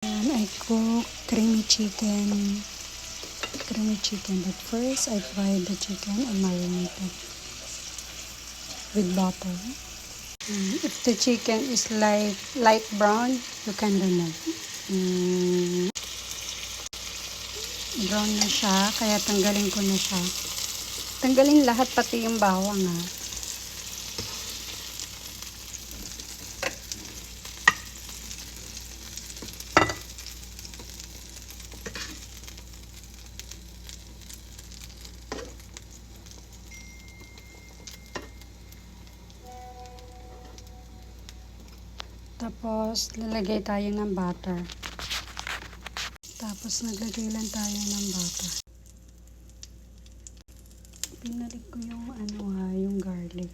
And I cook creamy chicken. But first I fried the chicken and marinated with butter. If the chicken is light brown, you can remove. Brown na siya, kaya tanggalin ko na siya. Tanggalin lahat, pati yung bawang ha. Tapos, lalagay tayo ng butter. Tapos, naglagay lang tayo ng butter. Pinalik ko yung yung garlic.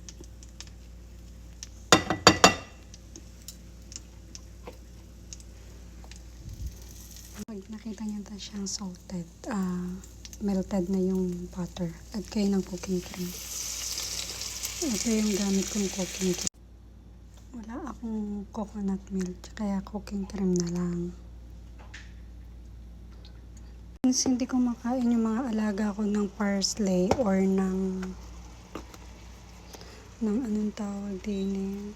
Pag nakita nyo na siyang salted, melted na yung butter. Add kayo ng cooking cream. Ito yung gamit kong cooking cream. Wala akong coconut milk, kaya cooking cream na lang. Since hindi ko makain yung mga alaga ko ng parsley or ng anong tawag din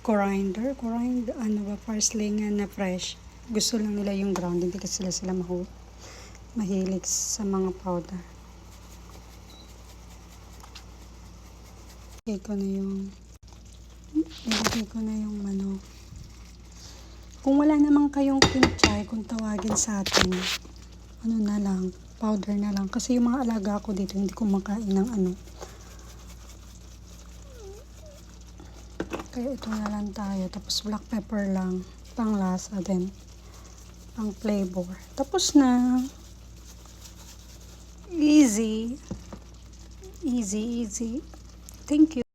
coriander, parsley nga na fresh. Gusto lang nila yung ground, hindi kasi sila mahilig sa mga powder. Ilagay ko na yung manok. Kung wala namang kayong kinchay, kung tawagin sa atin, powder na lang. Kasi yung mga alaga ko dito, hindi ko makain ng Kaya ito na lang tayo. Tapos black pepper lang. Pang lasa din. Pang flavor. Tapos na. Easy. Easy. Thank you.